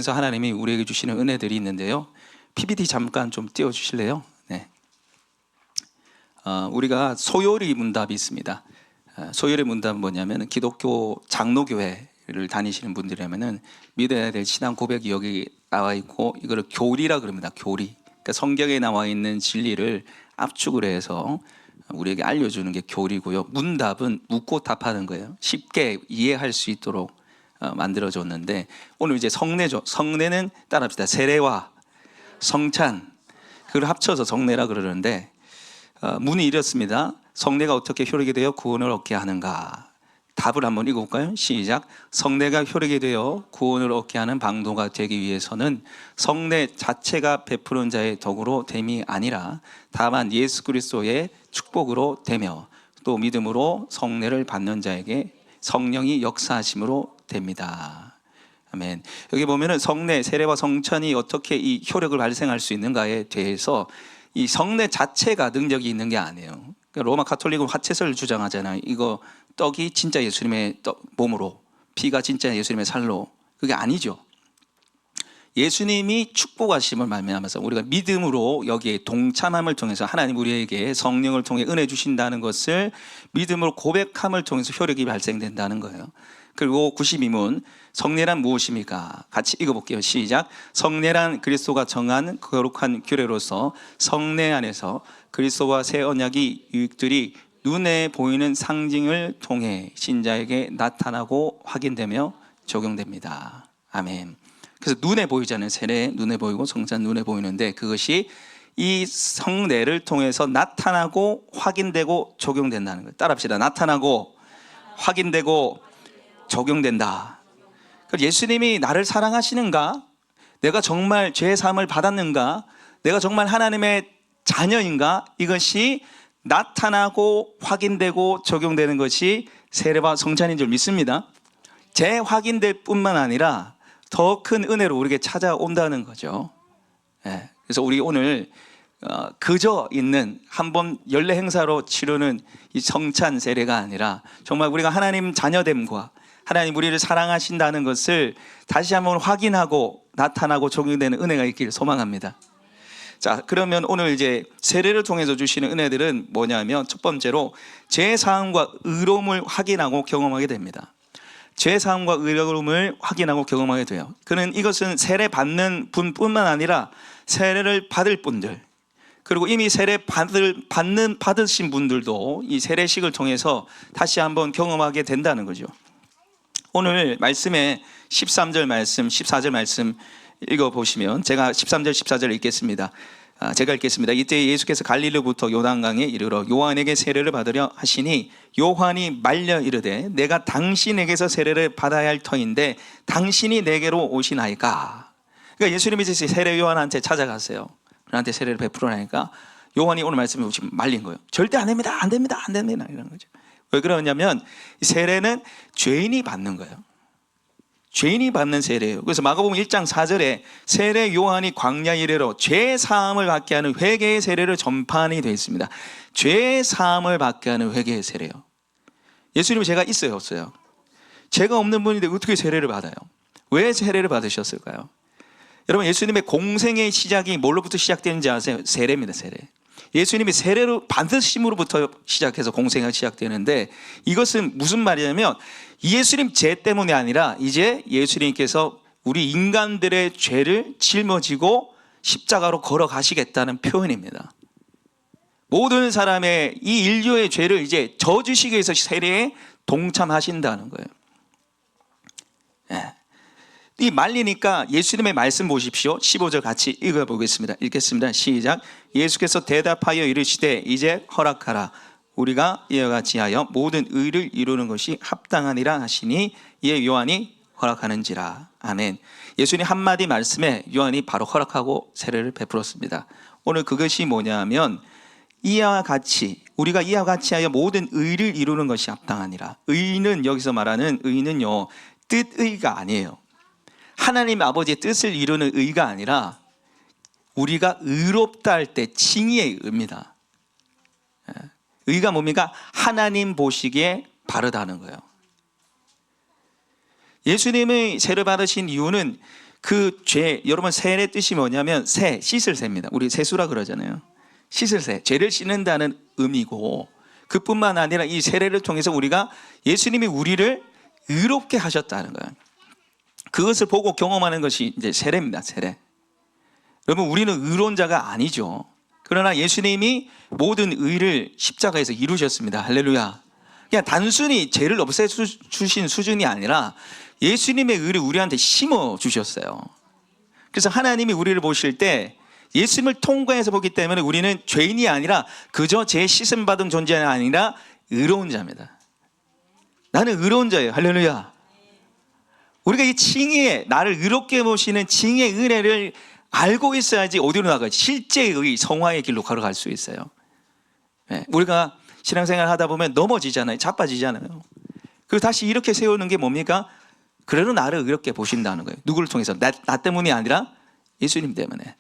통해서 하나님이 우리에게 주시는 은혜들이 있는데요. PPT 잠깐 좀 띄워주실래요? 네. 우리가 소요리 문답이 있습니다. 소요리 문답은 뭐냐면 기독교 장로교회를 다니시는 분들이라면은 믿어야 될 신앙 고백이 여기 나와 있고, 이거를 교리라 그럽니다. 교리. 그러니까 성경에 나와 있는 진리를 압축을 해서 우리에게 알려주는 게 교리고요. 문답은 묻고 답하는 거예요. 쉽게 이해할 수 있도록 만들어줬는데, 오늘 이제 성례죠. 성례는 따라합시다. 세례와 성찬, 그걸 합쳐서 성례라 그러는데, 문이 이렇습니다. 성례가 어떻게 효력이 되어 구원을 얻게 하는가? 답을 한번 읽어볼까요? 시작. 성례가 효력이 되어 구원을 얻게 하는 방도가 되기 위해서는 성례 자체가 베푸는 자의 덕으로 됨이 아니라 다만 예수 그리스도의 축복으로 되며 또 믿음으로 성례를 받는 자에게 성령이 역사하심으로 됩니다. 아멘. 여기 보면은 성례, 세례와 성찬이 어떻게 이 효력을 발생할 수 있는가에 대해서, 이 성례 자체가 능력이 있는 게 아니에요. 그러니까 로마 가톨릭은 화채설을 주장하잖아요. 이거 떡이 진짜 예수님의 몸으로, 피가 진짜 예수님의 살로, 그게 아니죠. 예수님이 축복하심을 말미암아서 우리가 믿음으로 여기에 동참함을 통해서 하나님 우리에게 성령을 통해 은혜 주신다는 것을 믿음으로 고백함을 통해서 효력이 발생된다는 거예요. 그리고 92문, 성례란 무엇입니까? 같이 읽어볼게요. 시작. 성례란 그리스도가 정한 거룩한 규례로서 성례 안에서 그리스도와 새 언약의 유익들이 눈에 보이는 상징을 통해 신자에게 나타나고 확인되며 적용됩니다. 아멘. 그래서 눈에 보이잖아요. 세례 눈에 보이고 성찬 눈에 보이는데, 그것이 이 성례를 통해서 나타나고 확인되고 적용된다는 거예요. 따라합시다. 나타나고 확인되고 적용된다. 예수님이 나를 사랑하시는가? 내가 정말 죄 사함을 받았는가? 내가 정말 하나님의 자녀인가? 이것이 나타나고 확인되고 적용되는 것이 세례와 성찬인 줄 믿습니다. 재확인될 뿐만 아니라 더 큰 은혜로 우리에게 찾아온다는 거죠. 그래서 우리 오늘 그저 있는 한번 연례 행사로 치르는 이 성찬 세례가 아니라 정말 우리가 하나님 자녀됨과 하나님 우리를 사랑하신다는 것을 다시 한번 확인하고 나타나고 적용되는 은혜가 있기를 소망합니다. 자, 그러면 오늘 이제 세례를 통해서 주시는 은혜들은 뭐냐면, 첫 번째로 죄사함과 의로움을 확인하고 경험하게 됩니다. 죄사함과 의로움을 확인하고 경험하게 돼요. 그는 이것은 세례 받는 분뿐만 아니라 세례를 받을 분들, 그리고 이미 세례 받으신 분들도 이 세례식을 통해서 다시 한번 경험하게 된다는 거죠. 오늘 말씀에 13절 말씀, 14절 말씀 읽어보시면, 제가 13절, 14절 읽겠습니다. 제가 읽겠습니다. 이때 예수께서 갈릴리부터 요단강에 이르러 요한에게 세례를 받으려 하시니 요한이 말려 이르되 내가 당신에게서 세례를 받아야 할 터인데 당신이 내게로 오시나이까. 그러니까 예수님이 이제 세례 요한한테 찾아갔어요. 그한테 세례를 베풀어나니까 요한이 오늘 말씀에 지금 말린 거예요. 절대 안 됩니다, 안 됩니다, 안 됩니다, 이런 거죠. 왜 그러냐면 세례는 죄인이 받는 거예요. 죄인이 받는 세례예요. 그래서 마가복음 1장 4절에 세례 요한이 광야 이래로 죄 사함을 받게 하는 회개의 세례를 전파하니 되어 있습니다. 죄 사함을 받게 하는 회개의 세례요. 예수님이 죄가 있어요, 없어요? 죄가 없는 분인데 어떻게 세례를 받아요? 왜 세례를 받으셨을까요? 여러분, 예수님의 공생의 시작이 뭘로부터 시작되는지 아세요? 세례입니다, 세례. 예수님이 세례를 받으심으로부터 시작해서 공생이 시작되는데, 이것은 무슨 말이냐면 예수님 죄 때문이 아니라 이제 예수님께서 우리 인간들의 죄를 짊어지고 십자가로 걸어가시겠다는 표현입니다. 모든 사람의 이 인류의 죄를 이제 져주시기 위해서 세례에 동참하신다는 거예요. 이 말리니까 예수님의 말씀 보십시오. 15절 같이 읽어보겠습니다. 읽겠습니다. 시작. 예수께서 대답하여 이르시되 이제 허락하라. 우리가 이와 같이 하여 모든 의를 이루는 것이 합당하니라 하시니 이에 요한이 허락하는지라. 아멘. 예수님 한마디 말씀에 요한이 바로 허락하고 세례를 베풀었습니다. 오늘 그것이 뭐냐면, 이와 같이, 우리가 이와 같이 하여 모든 의를 이루는 것이 합당하니라. 의는, 여기서 말하는 의는요, 뜻의가 아니에요. 하나님 아버지의 뜻을 이루는 의가 아니라 우리가 의롭다 할 때 칭의의 의입니다. 의가 뭡니까? 하나님 보시기에 바르다는 거예요. 예수님의 세례 받으신 이유는 그 죄, 여러분 세례 뜻이 뭐냐면 새, 씻을 새입니다. 우리 세수라 그러잖아요. 씻을 새, 죄를 씻는다는 의미고, 그뿐만 아니라 이 세례를 통해서 우리가 예수님이 우리를 의롭게 하셨다는 거예요. 그것을 보고 경험하는 것이 이제 세례입니다. 세례. 여러분, 우리는 의로운 자가 아니죠. 그러나 예수님이 모든 의를 십자가에서 이루셨습니다. 할렐루야. 그냥 단순히 죄를 없애주신 수준이 아니라 예수님의 의를 우리한테 심어주셨어요. 그래서 하나님이 우리를 보실 때 예수님을 통과해서 보기 때문에 우리는 죄인이 아니라 그저 죄 씻음 받은 존재가 아니라 의로운 자입니다. 나는 의로운 자예요. 할렐루야. 우리가 이 칭의에, 나를 의롭게 보시는 칭의의 은혜를 알고 있어야지 어디로 나가요? 실제의 성화의 길로 걸어갈 수 있어요. 네, 우리가 신앙생활 하다 보면 넘어지잖아요. 자빠지잖아요. 그리고 다시 이렇게 세우는 게 뭡니까? 그래도 나를 의롭게 보신다는 거예요. 누구를 통해서? 나 때문이 아니라 예수님 때문에.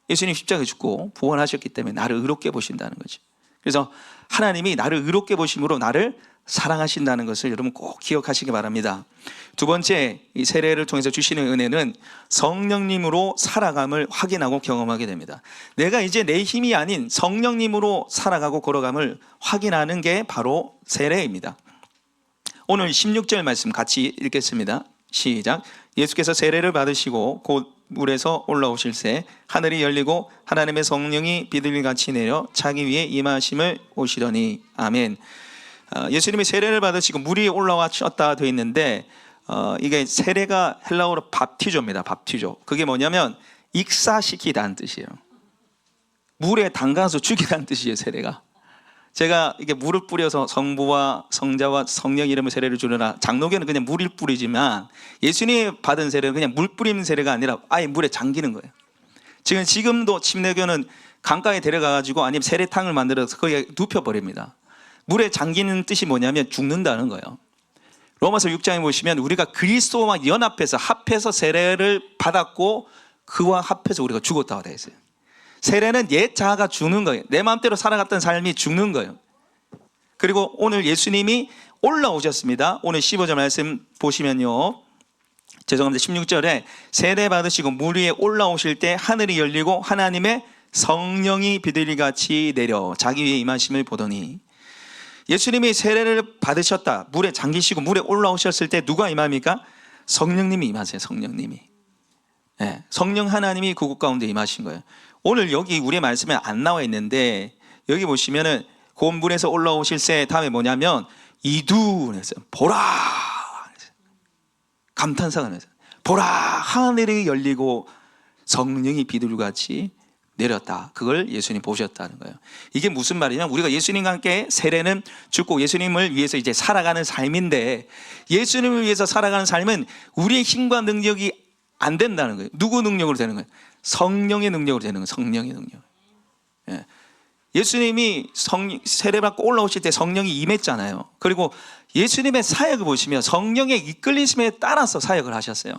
예수님 십자가에 죽고 부활하셨기 때문에 나를 의롭게 보신다는 거죠. 그래서 하나님이 나를 의롭게 보심으로 나를 사랑하신다는 것을 여러분 꼭 기억하시기 바랍니다. 두 번째, 이 세례를 통해서 주시는 은혜는 성령님으로 살아감을 확인하고 경험하게 됩니다. 내가 이제 내 힘이 아닌 성령님으로 살아가고 걸어감을 확인하는 게 바로 세례입니다. 오늘 16절 말씀 같이 읽겠습니다. 시작. 예수께서 세례를 받으시고 곧 물에서 올라오실새 하늘이 열리고 하나님의 성령이 비둘기같이 내려 자기 위에 임하심을 보시더니. 아멘. 예수님이 세례를 받으시고 물이 올라왔다 되어 있는데 이게 세례가 헬라어로 밥티조입니다. 밥티조. 그게 뭐냐면 익사시키다는 뜻이에요. 물에 담가서 죽이라는 뜻이에요. 세례가. 제가 이게 물을 뿌려서 성부와 성자와 성령 이름의 세례를 주려나, 장로교는 그냥 물을 뿌리지만 예수님이 받은 세례는 그냥 물 뿌리는 세례가 아니라 아예 물에 잠기는 거예요. 지금도 침례교는 강가에 데려가가지고 아니면 세례탕을 만들어서 거기에 눕혀버립니다. 물에 잠기는 뜻이 뭐냐면 죽는다는 거예요. 로마서 6장에 보시면 우리가 그리스도와 연합해서 합해서 세례를 받았고 그와 합해서 우리가 죽었다고 되어 있어요. 세례는 옛 자아가 죽는 거예요. 내 마음대로 살아갔던 삶이 죽는 거예요. 그리고 오늘 예수님이 올라오셨습니다. 오늘 15절 말씀 보시면요, 죄송합니다, 16절에 세례 받으시고 물 위에 올라오실 때 하늘이 열리고 하나님의 성령이 비둘기같이 내려 자기 위에 임하심을 보더니. 예수님이 세례를 받으셨다, 물에 잠기시고 물에 올라오셨을 때 누가 임합니까? 성령님이 임하세요. 성령님이. 네, 성령 하나님이 그곳 가운데 임하신 거예요. 오늘 여기 우리의 말씀에 안 나와 있는데 여기 보시면은 곧 물에서 올라오실새 다음에 뭐냐면 이두에서 보라, 감탄사가 나서 보라 하늘이 열리고 성령이 비둘기같이 내렸다. 그걸 예수님 보셨다는 거예요. 이게 무슨 말이냐면 우리가 예수님과 함께 세례는 죽고 예수님을 위해서 이제 살아가는 삶인데, 예수님을 위해서 살아가는 삶은 우리의 힘과 능력이 안 된다는 거예요. 누구 능력으로 되는 거예요? 성령의 능력으로 되는 거예요. 성령의 능력. 예. 예수님이 세례받고 올라오실 때 성령이 임했잖아요. 그리고 예수님의 사역을 보시면 성령의 이끌리심에 따라서 사역을 하셨어요.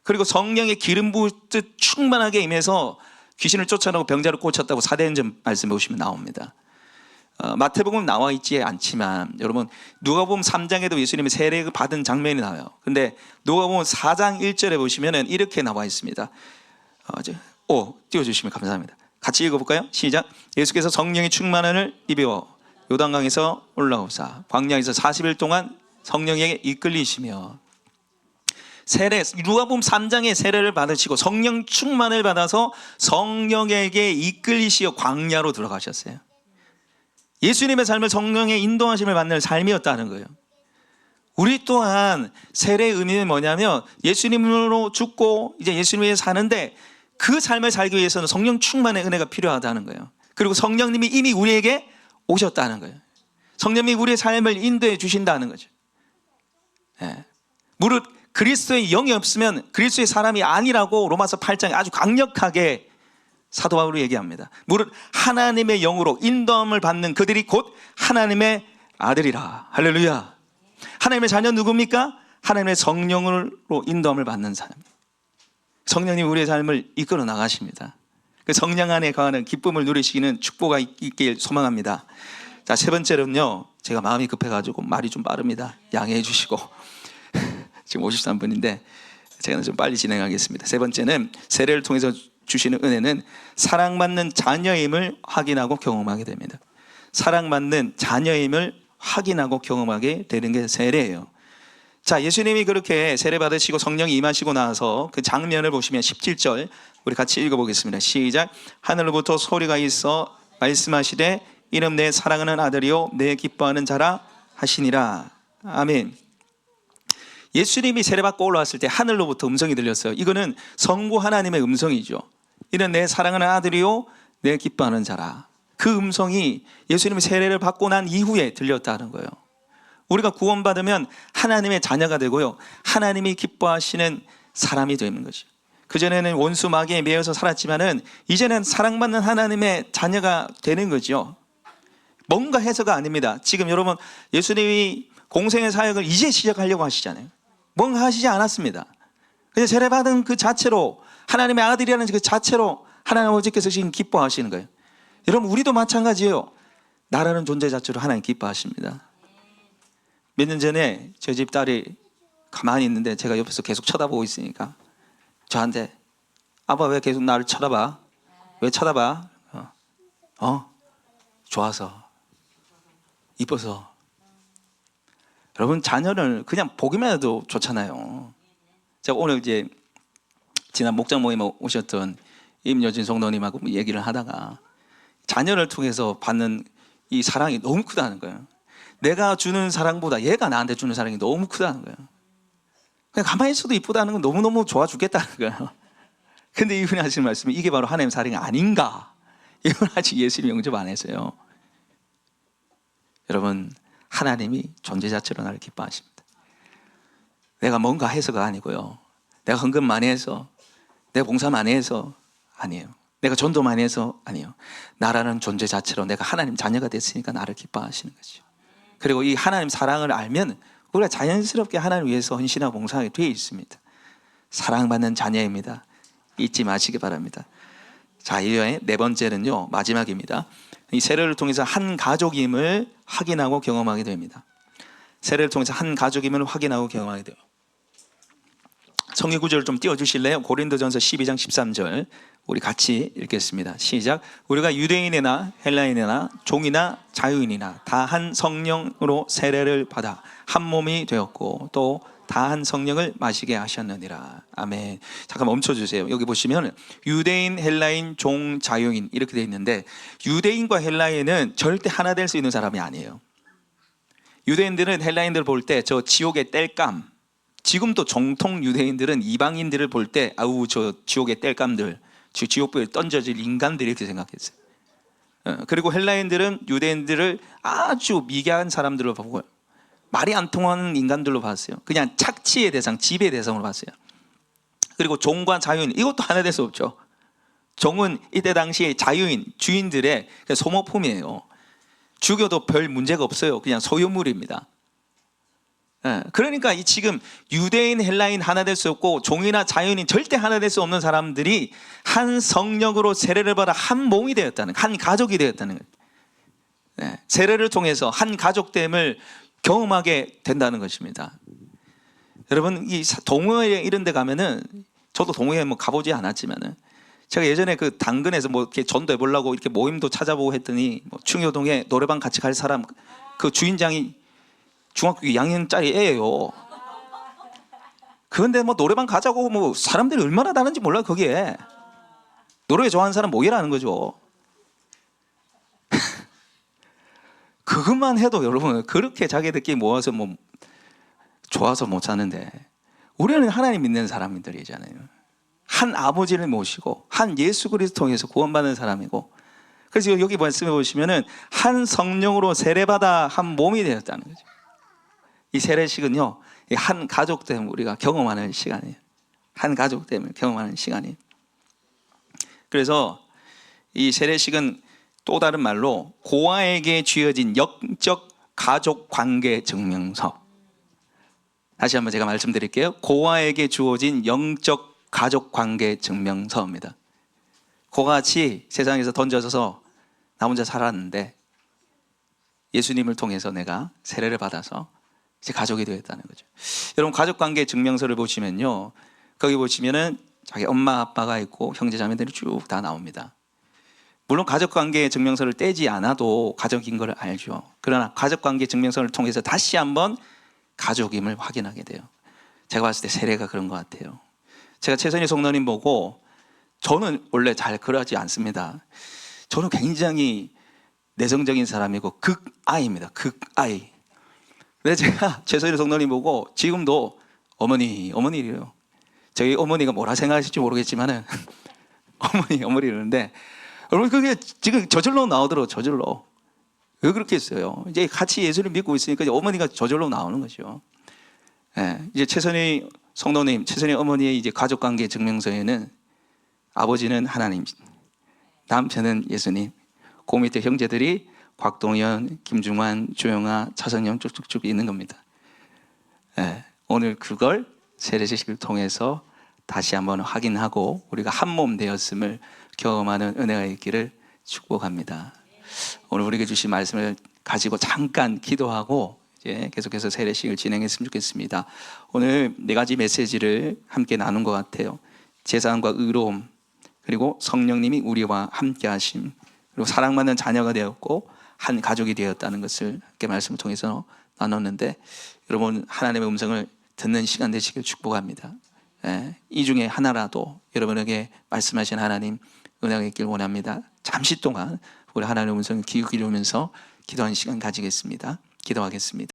그리고 성령의 기름 부으듯 충만하게 임해서 귀신을 쫓아내고 병자를 고쳤다고 사도행전 말씀 보시면 나옵니다. 마태복음 나와 있지 않지만 여러분 누가복음 3장에도 예수님이 세례를 받은 장면이 나와요. 근데 누가복음 4장 1절에 보시면 이렇게 나와 있습니다. 띄워주시면 감사합니다. 같이 읽어볼까요? 시작. 예수께서 성령의 충만함을 입어 요단강에서 올라오사 광야에서 40일 동안 성령에게 이끌리시며. 세례, 누가복음 3장의 세례를 받으시고 성령 충만을 받아서 성령에게 이끌리시어 광야로 들어가셨어요. 예수님의 삶을 성령의 인도하심을 받는 삶이었다는 거예요. 우리 또한 세례의 의미는 뭐냐면 예수님으로 죽고 이제 예수님에 사는데 그 삶을 살기 위해서는 성령 충만의 은혜가 필요하다는 거예요. 그리고 성령님이 이미 우리에게 오셨다는 거예요. 성령님이 우리의 삶을 인도해 주신다는 거죠. 네. 무릇 그리스도의 영이 없으면 그리스도의 사람이 아니라고 로마서 8장에 아주 강력하게 사도 바울이 얘기합니다. 무릇 하나님의 영으로 인도함을 받는 그들이 곧 하나님의 아들이라. 할렐루야. 하나님의 자녀 누굽니까? 하나님의 성령으로 인도함을 받는 사람. 성령님 우리의 삶을 이끌어 나가십니다. 그 성령 안에 거하는 기쁨을 누리시기는 축복가 있길 소망합니다. 자, 세 번째로는요, 제가 마음이 급해가지고 말이 좀 빠릅니다. 양해해 주시고 지금 53분인데 제가 좀 빨리 진행하겠습니다. 세 번째는 세례를 통해서 주시는 은혜는 사랑받는 자녀임을 확인하고 경험하게 됩니다. 사랑받는 자녀임을 확인하고 경험하게 되는 게 세례예요. 자, 예수님이 그렇게 세례 받으시고 성령이 임하시고 나서 그 장면을 보시면 17절 우리 같이 읽어보겠습니다. 시작. 하늘로부터 소리가 있어 말씀하시되 이는 내 사랑하는 아들이요 내 기뻐하는 자라 하시니라. 아멘. 예수님이 세례받고 올라왔을 때 하늘로부터 음성이 들렸어요. 이거는 성부 하나님의 음성이죠. 이는 내 사랑하는 아들이요 내 기뻐하는 자라. 그 음성이 예수님이 세례를 받고 난 이후에 들렸다는 거예요. 우리가 구원받으면 하나님의 자녀가 되고요, 하나님이 기뻐하시는 사람이 되는 거죠. 그전에는 원수 마귀에 매여서 살았지만은 이제는 사랑받는 하나님의 자녀가 되는 거죠. 뭔가 해서가 아닙니다. 지금 여러분 예수님이 공생의 사역을 이제 시작하려고 하시잖아요. 뭔가 하시지 않았습니다. 그냥 세례받은 그 자체로, 하나님의 아들이라는 그 자체로 하나님 아버지께서 지금 기뻐하시는 거예요. 여러분 우리도 마찬가지예요. 나라는 존재 자체로 하나님 기뻐하십니다. 몇 년 전에 저희 집 딸이 가만히 있는데 제가 옆에서 계속 쳐다보고 있으니까 저한테 아빠 왜 계속 나를 쳐다봐? 왜 쳐다봐? 좋아서, 이뻐서. 여러분 자녀를 그냥 보기만 해도 좋잖아요. 제가 오늘 이제 지난 목장 모임에 오셨던 임여진 성도님하고 얘기를 하다가 자녀를 통해서 받는 이 사랑이 너무 크다는 거예요. 내가 주는 사랑보다 얘가 나한테 주는 사랑이 너무 크다는 거예요. 그냥 가만히 있어도 이쁘다는 건 너무너무 좋아 죽겠다는 거예요. 근데 이분이 하시는 말씀이 이게 바로 하나님 사랑이 아닌가? 이건 아직 예수님 영접 안 했어요. 여러분 하나님이 존재 자체로 나를 기뻐하십니다. 내가 뭔가 해서가 아니고요, 내가 헌금 많이 해서, 내가 봉사 많이 해서 아니에요. 내가 전도 많이 해서 아니에요. 나라는 존재 자체로 내가 하나님 자녀가 됐으니까 나를 기뻐하시는 거죠. 그리고 이 하나님 사랑을 알면 우리가 자연스럽게 하나님 위해서 헌신하고 봉사하게 되어 있습니다. 사랑받는 자녀입니다. 잊지 마시기 바랍니다. 자, 이외에 네 번째는요, 마지막입니다. 이 세례를 통해서 한 가족임을 확인하고 경험하게 됩니다. 세례를 통해서 한 가족임을 확인하고 경험하게 돼요. 성경 구절을 좀 띄워주실래요? 고린도전서 12장 13절 우리 같이 읽겠습니다. 시작. 우리가 유대인이나 헬라인이나 종이나 자유인이나 다 한 성령으로 세례를 받아 한 몸이 되었고 또 다 한 성령을 마시게 하셨느니라. 아멘. 잠깐 멈춰주세요. 여기 보시면 유대인, 헬라인, 종, 자유인 이렇게 되어 있는데 유대인과 헬라인은 절대 하나 될 수 있는 사람이 아니에요. 유대인들은 헬라인들 볼 때 저 지옥의 땔감, 지금도 정통 유대인들은 이방인들을 볼 때 아우 저 지옥의 땔감들, 지옥불에 던져질 인간들이 이렇게 생각했어요. 그리고 헬라인들은 유대인들을 아주 미개한 사람들로 보고 말이 안 통하는 인간들로 봤어요. 그냥 착취의 대상, 지배의 대상으로 봤어요. 그리고 종과 자유인, 이것도 하나 될 수 없죠. 종은 이때 당시에 자유인, 주인들의 소모품이에요. 죽여도 별 문제가 없어요. 그냥 소유물입니다. 그러니까 이 지금 유대인, 헬라인 하나 될 수 없고 종이나 자유인이 절대 하나 될 수 없는 사람들이 한 성령으로 세례를 받아 한 몸이 되었다는, 한 가족이 되었다는 거예요. 세례를 통해서 한 가족됨을 경험하게 된다는 것입니다. 여러분 이 동호회 이런 데 가면은, 저도 동호회 뭐 가보지 않았지만은 제가 예전에 그 당근에서 뭐 이렇게 전도해 보려고 이렇게 모임도 찾아보고 했더니 뭐 충효동에 노래방 같이 갈 사람 그 주인장이 중학교 2학년짜리 애예요. 그런데 뭐 노래방 가자고 뭐 사람들이 얼마나 다른지 몰라요. 거기에 노래 좋아하는 사람 모이라는 거죠. 그것만 해도 여러분 그렇게 자기들끼리 모아서 뭐 좋아서 못 사는데, 우리는 하나님 믿는 사람들이잖아요. 한 아버지를 모시고 한 예수 그리스도 통해서 구원받는 사람이고, 그래서 여기 말씀해 보시면은 한 성령으로 세례받아 한 몸이 되었다는 거죠. 이 세례식은요, 한 가족됨을 우리가 경험하는 시간이에요. 한 가족됨을 경험하는 시간이에요. 그래서 이 세례식은 또 다른 말로 고아에게 쥐어진 영적 가족 관계 증명서. 다시 한번 제가 말씀드릴게요. 고아에게 주어진 영적 가족 관계 증명서입니다. 고아같이 세상에서 던져져서 나 혼자 살았는데 예수님을 통해서 내가 세례를 받아서 이제 가족이 되었다는 거죠. 여러분 가족관계 증명서를 보시면요, 거기 보시면은 자기 엄마 아빠가 있고 형제 자매들이 쭉 다 나옵니다. 물론 가족관계 증명서를 떼지 않아도 가족인 걸 알죠. 그러나 가족관계 증명서를 통해서 다시 한번 가족임을 확인하게 돼요. 제가 봤을 때 세례가 그런 것 같아요. 제가 최선희 성도님 보고, 저는 원래 잘 그러지 않습니다. 저는 굉장히 내성적인 사람이고 극아입니다. 극아이. 근데 제가 최선희 성도님 보고 지금도 어머니래요. 저희 어머니가 뭐라 생각하실지 모르겠지만은 어머니 이러는데, 여러분 그게 지금 저절로 나오더라고요. 저절로. 왜 그렇게 했어요? 이제 같이 예수를 믿고 있으니까 어머니가 저절로 나오는 거죠. 예, 이제 최선희 성도님, 최선희 어머니의 이제 가족관계 증명서에는 아버지는 하나님, 남편은 예수님, 그 밑에 형제들이 곽동현, 김중환, 조영아, 차성영 쭉쭉쭉 있는 겁니다. 예, 오늘 그걸 세례식을 통해서 다시 한번 확인하고 우리가 한 몸 되었음을 경험하는 은혜가 있기를 축복합니다. 오늘 우리에게 주신 말씀을 가지고 잠깐 기도하고 이제 계속해서 세례식을 진행했으면 좋겠습니다. 오늘 네 가지 메시지를 함께 나눈 것 같아요. 제사함과 의로움, 그리고 성령님이 우리와 함께 하심, 그리고 사랑받는 자녀가 되었고 한 가족이 되었다는 것을 함께 말씀을 통해서 나눴는데, 여러분 하나님의 음성을 듣는 시간 되시길 축복합니다. 이 중에 하나라도 여러분에게 말씀하신 하나님 은혜가 있길 원합니다. 잠시 동안 우리 하나님의 음성을 귀 기울이면서 기도하는 시간 가지겠습니다. 기도하겠습니다.